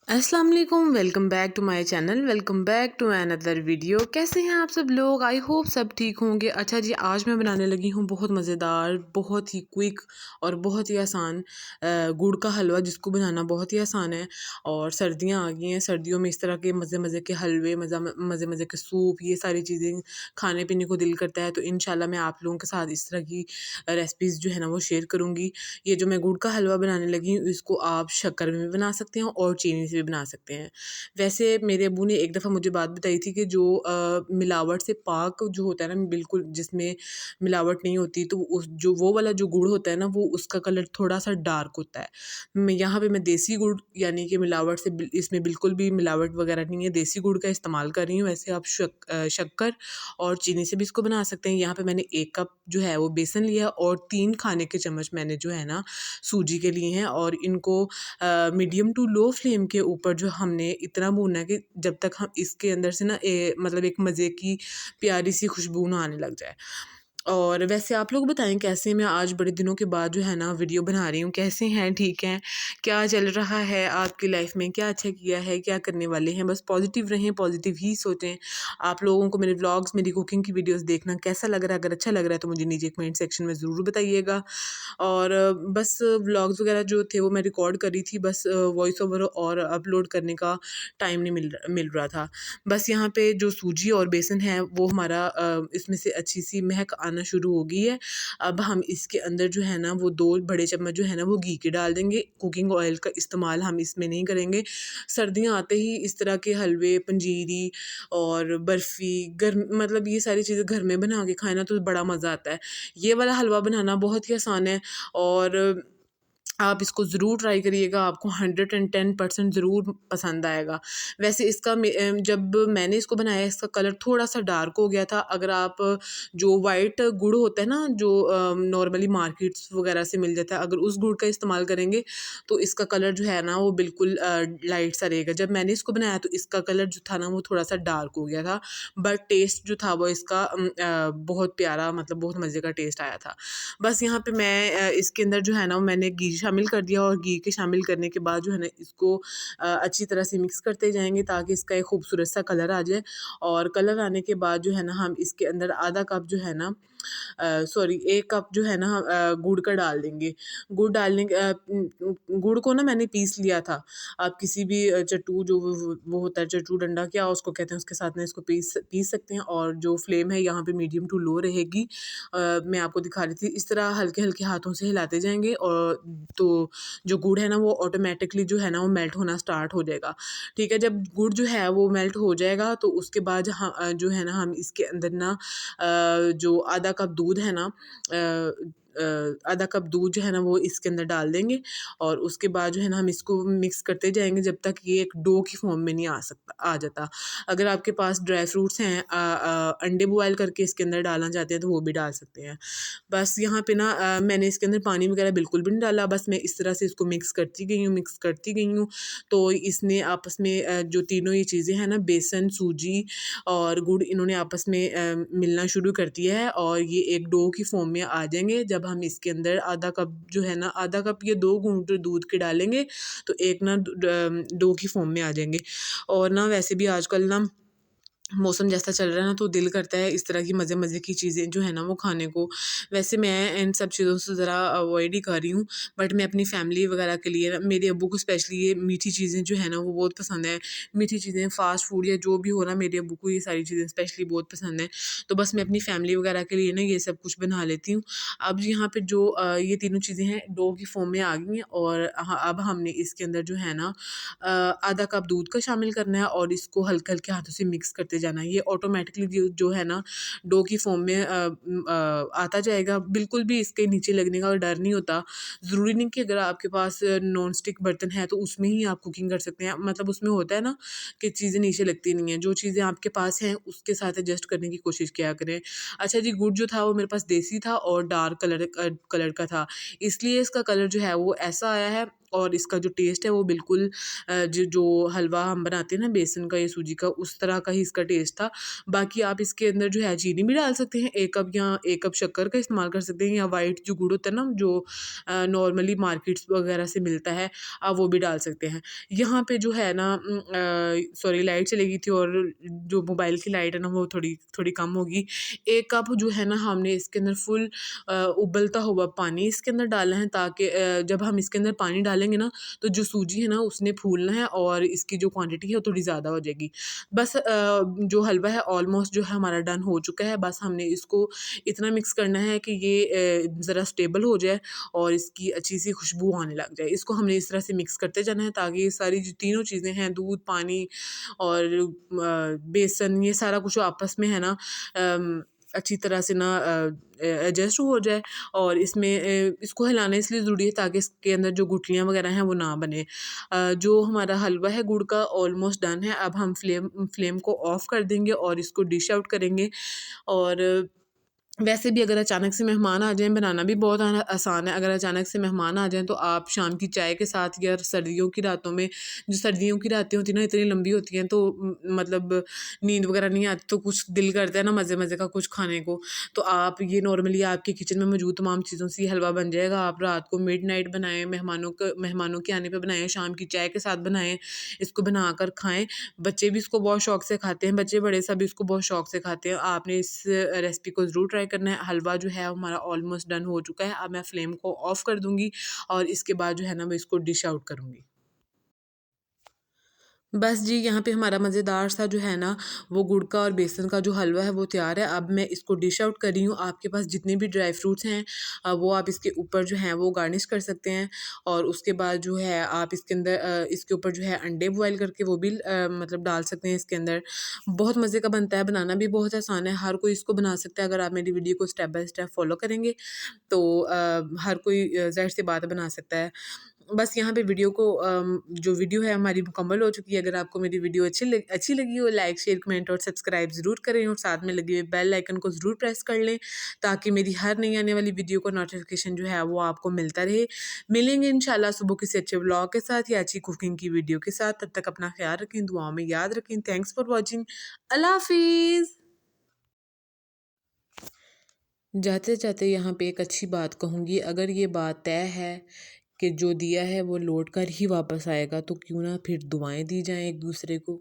अस्सलाम वालेकुम, welcome back to my channel. Welcome back to another video. कैसे हैं आप सब लोग? आई होप सब ठीक होंगे। अच्छा जी, आज मैं बनाने लगी हूँ बहुत मज़ेदार, बहुत ही क्विक और बहुत ही आसान गुड़ का हलवा, जिसको बनाना बहुत ही आसान है। और सर्दियाँ आ गई हैं, सर्दियों में इस तरह के मज़े मज़े के हलवे, मज़े मज़े के सूप, ये सारी चीज़ें खाने पीने को दिल करता है। तो इंशाल्लाह मैं आप लोगों के साथ इस तरह की रेसिपीज़ जो है ना वो शेयर करूँगी। ये जो मैं गुड़ का हलवा बनाने लगी हूँ, इसको आप शक्कर में भी बना सकते हैं और चीनी से भी बना सकते हैं। वैसे मेरे अब्बू ने एक दफ़ा मुझे बात बताई थी कि जो मिलावट से पाक जो होता है ना, बिल्कुल जिसमें मिलावट नहीं होती, तो उस जो वो वाला जो गुड़ होता है ना, वो उसका कलर थोड़ा-सा डार्क होता है। यहाँ पे मैं देसी गुड़, यानी कि मिलावट से इसमें बिल्कुल भी मिलावट वगैरह नहीं है, देसी गुड़ का इस्तेमाल कर रही हूँ। वैसे आप शक्कर और चीनी से भी इसको बना सकते हैं। यहाँ पे मैंने 1 कप जो है वो बेसन लिया और 3 खाने के चम्मच मैंने जो है ना सूजी के लिए हैं, और इनको मीडियम टू लो फ्लेम के ऊपर जो हमने इतना भूनना है कि जब तक हम इसके अंदर से ना मतलब एक मज़े की प्यारी सी खुशबू ना आने लग जाए। और वैसे आप लोग बताएं कैसे? मैं आज बड़े दिनों के बाद जो है ना वीडियो बना रही हूँ। कैसे हैं? ठीक हैं? क्या चल रहा है आपकी लाइफ में? क्या अच्छा किया है? क्या करने वाले हैं? बस पॉजिटिव रहें, पॉजिटिव ही सोचें। आप लोगों को मेरे व्लॉग्स, मेरी कुकिंग की वीडियोस देखना कैसा लग रहा है? अगर अच्छा लग रहा है तो मुझे नीचे कमेंट सेक्शन में ज़रूर बताइएगा। और बस व्लॉग्स वगैरह जो थे वो मैं रिकॉर्ड कर रही थी, बस वॉइस ओवर और अपलोड करने का टाइम नहीं मिल रहा था। बस यहाँ पे जो सूजी और बेसन है वो हमारा इसमें से अच्छी सी महक आना शुरू हो गई है। अब हम इसके अंदर जो है ना वो 2 बड़े चम्मच जो है ना वो घी के डाल देंगे। कुकिंग ऑयल का इस्तेमाल हम इसमें नहीं करेंगे। सर्दियाँ आते ही इस तरह के हलवे, पंजीरी और बर्फ़ी मतलब ये सारी चीज़ें घर में बना के खाएँ ना तो बड़ा मज़ा आता है। ये वाला हलवा बनाना बहुत ही आसान है, और आप इसको ज़रूर ट्राई करिएगा, आपको 110% ज़रूर पसंद आएगा। वैसे इसका जब मैंने इसको बनाया, इसका कलर थोड़ा-सा डार्क हो गया था। अगर आप जो वाइट गुड़ होता है ना, जो नॉर्मली मार्केट्स वगैरह से मिल जाता है, अगर उस गुड़ का इस्तेमाल करेंगे, तो इसका कलर जो है ना वो बिल्कुल लाइट सा रहेगा। जब मैंने इसको बनाया तो इसका कलर जो था ना वो थोड़ा-सा डार्क हो गया था, बट टेस्ट जो था वो इसका बहुत प्यारा, मतलब बहुत मज़े का टेस्ट आया था। बस यहाँ पे मैं इसके अंदर जो है ना मैंने घी शामिल कर दिया, और घी के शामिल करने के बाद जो है ना इसको अच्छी तरह से मिक्स करते जाएँगे ताकि इसका एक खूबसूरत सा कलर आ जाए। और कलर आने के बाद जो है ना हम इसके अंदर आधा कप जो है ना सॉरी 1 कप जो है ना गुड़ का डाल देंगे। गुड़ डालने के गुड़ को ना मैंने पीस लिया था। आप किसी भी चट्टू जो वो होता है, चट्टू डंडा क्या उसको कहते हैं, उसके साथ में इसको पीस पीस सकते हैं। और जो फ्लेम है यहाँ पे मीडियम टू लो रहेगी। मैं आपको दिखा रही थी, इस तरह हल्के-हल्के हाथों से हिलाते जाएँगे, और तो जो गुड़ है ना वो ऑटोमैटिकली जो है ना वो मेल्ट होना स्टार्ट हो जाएगा। ठीक है? जब गुड़ जो है वो मेल्ट हो जाएगा तो उसके बाद जो है ना हम इसके अंदर ना जो आधा कप दूध है ना, आधा कप दूध जो है ना वो इसके अंदर डाल देंगे, और उसके बाद जो है ना हम इसको मिक्स करते जाएँगे जब तक ये एक डो की फॉर्म में नहीं आ जाता। अगर आपके पास ड्राई फ्रूट्स हैं, अंडे बॉयल करके इसके अंदर डालना चाहते हैं तो वो भी डाल सकते हैं। बस यहाँ पे ना मैंने इसके अंदर पानी वगैरह बिल्कुल भी नहीं डाला, बस मैं इस तरह से इसको मिक्स करती गई हूँ। तो इसने आपस में जो तीनों ये चीज़ें हैं ना, बेसन, सूजी और गुड़, इन्होंने आपस में मिलना शुरू कर दिया है, और ये एक डो की फॉर्म में आ जाएँगे। जब हम इसके अंदर आधा कप जो है ना, आधा कप या 2 घूँट दूध के डालेंगे, तो एक ना डो की फॉर्म में आ जाएँगे। और ना वैसे भी आजकल ना मौसम जैसा चल रहा है ना, तो दिल करता है इस तरह की मज़े-मज़े की चीज़ें जो है ना वो खाने को। वैसे मैं इन सब चीज़ों से ज़रा अवॉइड ही कर रही हूँ, बट मैं अपनी फैमिली वगैरह के लिए ना, मेरे अब्बू को स्पेशली ये मीठी चीज़ें जो है ना वो बहुत पसंद है। मीठी चीज़ें, फ़ास्ट फूड या जो भी हो ना, मेरे अब्बू को ये सारी चीज़ें स्पेशली बहुत पसंद है। तो बस मैं अपनी फैमिली वगैरह के लिए ना ये सब कुछ बना लेती हूँ। अब यहाँ पे जो ये तीनों चीज़ें हैं डो की फ़ॉर्म में आ गई हैं, और अब हमने इसके अंदर जो है ना आधा कप दूध का शामिल करना है, और इसको हल्के-हल्के हाथों से मिक्स करते जाना है। ये ऑटोमैटिकली जो है ना डो की फॉर्म में आता जाएगा। बिल्कुल भी इसके नीचे लगने का डर नहीं होता। ज़रूरी नहीं कि अगर आपके पास नॉन स्टिक बर्तन है तो उसमें ही आप कुकिंग कर सकते हैं। मतलब उसमें होता है ना कि चीज़ें नीचे लगती नहीं हैं। जो चीज़ें आपके पास हैं उसके साथ एडजस्ट करने की कोशिश किया करें। अच्छा जी, गुड़ जो था वो मेरे पास देसी था और डार्क कलर का था। इसलिए इसका कलर जो है वो ऐसा आया है। और इसका जो टेस्ट है वो बिल्कुल जो हलवा हम बनाते हैं ना बेसन का या सूजी का, उस तरह का ही इसका टेस्ट था। बाकी आप इसके अंदर जो है चीनी भी डाल सकते हैं, 1 कप या 1 कप शक्कर का इस्तेमाल कर सकते हैं, या वाइट जो गुड़ होता है ना जो नॉर्मली मार्केट्स वगैरह से मिलता है, आप वो भी डाल सकते हैं। यहाँ पे जो है ना सॉरी, लाइट चली गई थी और जो मोबाइल की लाइट है ना वो थोड़ी थोड़ी कम होगी। 1 कप जो है ना हमने इसके अंदर फुल उबलता हुआ पानी इसके अंदर डाला है, ताकि जब हम इसके अंदर पानी डालेंगे ना तो जो सूजी है ना उसने फूलना है और इसकी जो क्वांटिटी है वो थोड़ी ज़्यादा हो जाएगी। बस जो हलवा है ऑलमोस्ट जो है हमारा डन हो चुका है। बस हमने इसको इतना मिक्स करना है कि ये ज़रा स्टेबल हो जाए और इसकी अच्छी सी खुशबू आने लग जाए। इसको हमने इस तरह से मिक्स करते जाना है ताकि ये सारी जो तीनों चीज़ें हैं, दूध, पानी और बेसन, ये सारा कुछ आपस में है ना अच्छी तरह से ना एडजस्ट हो जाए। और इसमें इसको हिलाना इसलिए ज़रूरी है ताकि इसके अंदर जो गुठलियाँ वगैरह हैं वो ना बने। जो हमारा हलवा है गुड़ का ऑलमोस्ट डन है। अब हम फ्लेम को ऑफ़ कर देंगे और इसको डिश आउट करेंगे। और वैसे भी अगर अचानक से मेहमान आ जाएँ, बनाना भी बहुत आसान है। अगर अचानक से मेहमान आ जाएँ तो आप शाम की चाय के साथ या सर्दियों की रातों में, जो सर्दियों की रातें होती हैं ना इतनी लंबी होती हैं, तो मतलब नींद वगैरह नहीं आती, तो कुछ दिल करता है ना मज़े-मज़े का कुछ खाने को। तो आप ये नॉर्मली आपके किचन में मौजूद तमाम चीज़ों से ये हलवा बन जाएगा। आप रात को मिडनाइट बनाएँ, मेहमानों के आने पे बनाएँ, शाम की चाय के साथ बनाएँ, इसको बनाकर खाएँ। बच्चे भी इसको बहुत शौक से खाते हैं, बच्चे बड़े सभी इसको बहुत शौक से खाते हैं। आपने इस रेसिपी को ज़रूर ट्राई करना है। हलवा जो है हमारा ऑलमोस्ट डन हो चुका है। अब मैं फ्लेम को ऑफ़ कर दूँगी और इसके बाद जो है ना मैं इसको डिश आउट करूँगी। बस जी, यहाँ पे हमारा मज़ेदार सा जो है ना वो गुड़ का और बेसन का जो हलवा है वो तैयार है। अब मैं इसको डिश आउट कर रही हूँ। आपके पास जितने भी ड्राई फ्रूट्स हैं वो आप इसके ऊपर जो हैं वो गार्निश कर सकते हैं। और उसके बाद जो है आप इसके अंदर इसके ऊपर जो है अंडे बॉयल करके वो भी मतलब डाल सकते हैं इसके अंदर। बहुत मज़े का बनता है, बनाना भी बहुत आसान है, हर कोई इसको बना सकता है। अगर आप मेरी वीडियो को स्टेप बाय स्टेप फ़ॉलो करेंगे तो हर कोई ज़ाहिर-सी बात है बना सकता है। बस यहाँ पे वीडियो को जो वीडियो है हमारी मुकम्मल हो चुकी है। अगर आपको मेरी वीडियो अच्छी लगी हो, लाइक, शेयर, कमेंट और सब्सक्राइब ज़रूर करें और साथ में लगे हुए बेल आइकन को ज़रूर प्रेस कर लें, ताकि मेरी हर नई आने वाली वीडियो का नोटिफिकेशन जो है वो आपको मिलता रहे। मिलेंगे इंशाल्लाह सुबह किसी अच्छे व्लॉग के साथ या अच्छी कुकिंग की वीडियो के साथ। तब तक अपना ख्याल रखें, दुआओं में याद रखें। Thanks for watching. अल्लाह हाफ़िज़। जाते-जाते यहाँ पे एक अच्छी बात कहूँगी, अगर ये बात तय है कि जो दिया है वो लौट कर ही वापस आएगा, तो क्यों ना फिर दुआएँ दी जाएँ एक-दूसरे को।